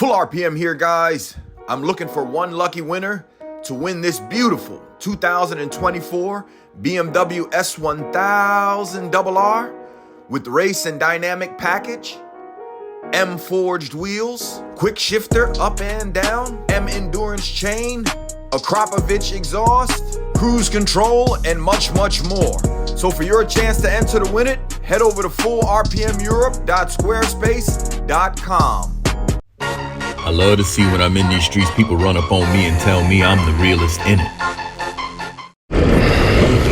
Full RPM here, guys. I'm looking for one lucky winner to win this beautiful 2024 BMW S1000RR with race and dynamic package, M forged wheels, quick shifter up and down, M endurance chain, a Kropovich exhaust, cruise control, and much more. So for your chance to enter to win it, head over to fullrpmeurope.squarespace.com. I love to see when I'm in these streets, people run up on me and tell me I'm the realest in it.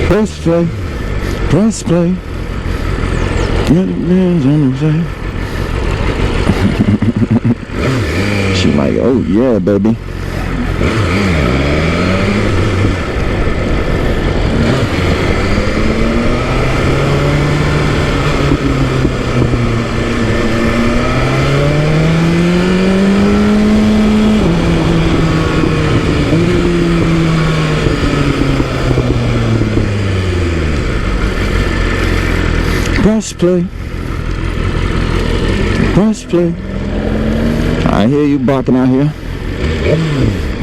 Press play, press play. She like, oh yeah, baby. Press play. Press play. I hear you barking out here.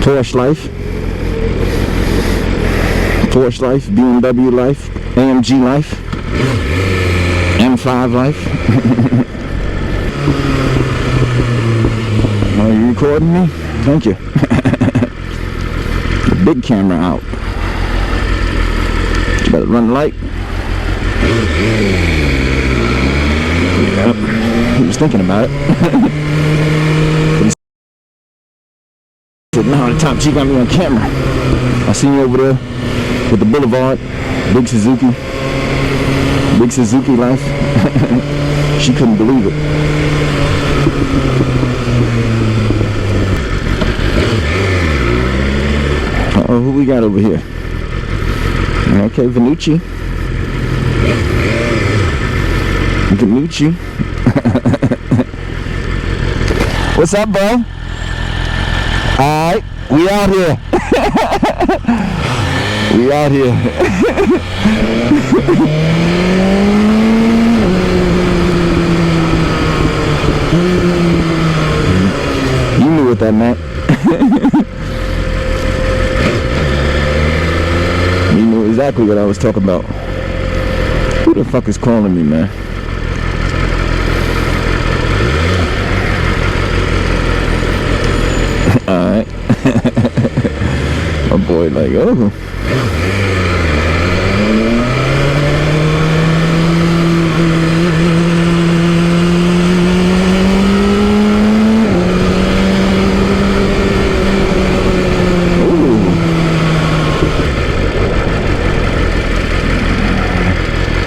Porsche life. Porsche life, BMW life, AMG life, M5 life. Are you recording me? Thank you. Big camera out. You better run the light. Yep. He was thinking about it. He said, no, the top G got me on camera. I seen you over there with the Boulevard, big Suzuki life. She couldn't believe it. Uh-oh, who we got over here? Okay, Vanucci. What's up, bro? Alright, we out here. We out here. You knew what that meant. You knew exactly what I was talking about. Who the fuck is calling me, man? Alright. My boy like, oh.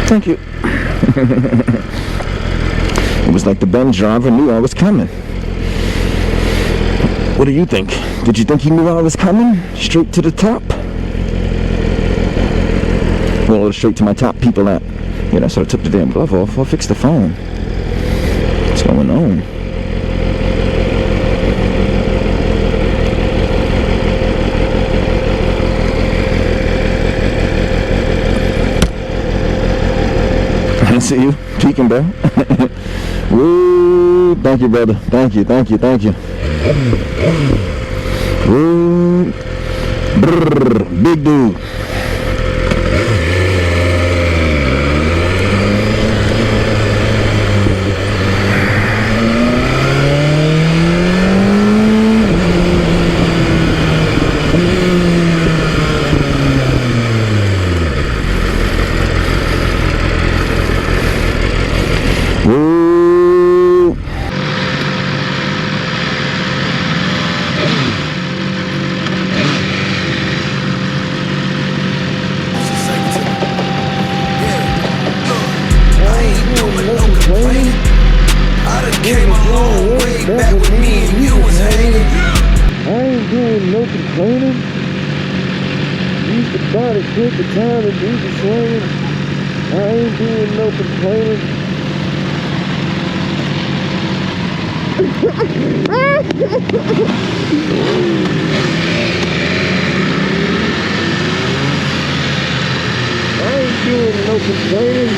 Thank you. It was like the Benz driver knew I was coming. What do you think? Did you think he knew I was coming? Straight to the top? Well, straight to my top people at. Yeah, that's what I took the damn glove off. I'll fix the phone. What's going on? I see you peeking, bro. Woo! Thank you, brother. Thank you. Woo! Brrr, big dude. Back with me and you was hanging. I ain't doing no complaining. Use the body, take the time and do the swinging. I ain't doing no complaining. I ain't doing no complaining.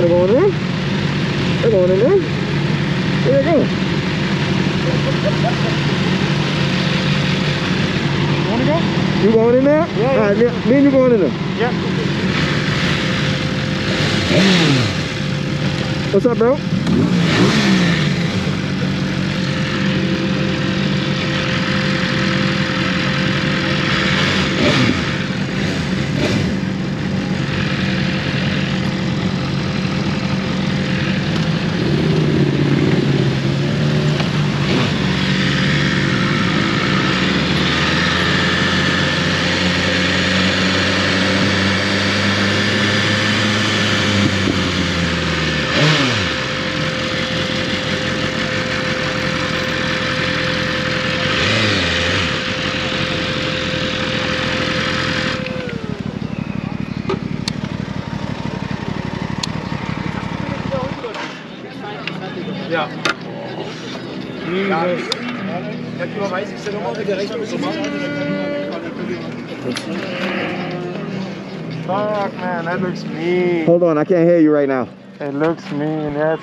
they're going in. They're going in there. There they go. You wanna go? You going in there? Yeah. All right, me and you going in there. Yeah. What's up, bro? Ja. Ja, überweise ich dir nochmal mit der Rechnung so machen. Fuck, man, that looks mean. Hold on, I can't hear you right now. It looks mean. That's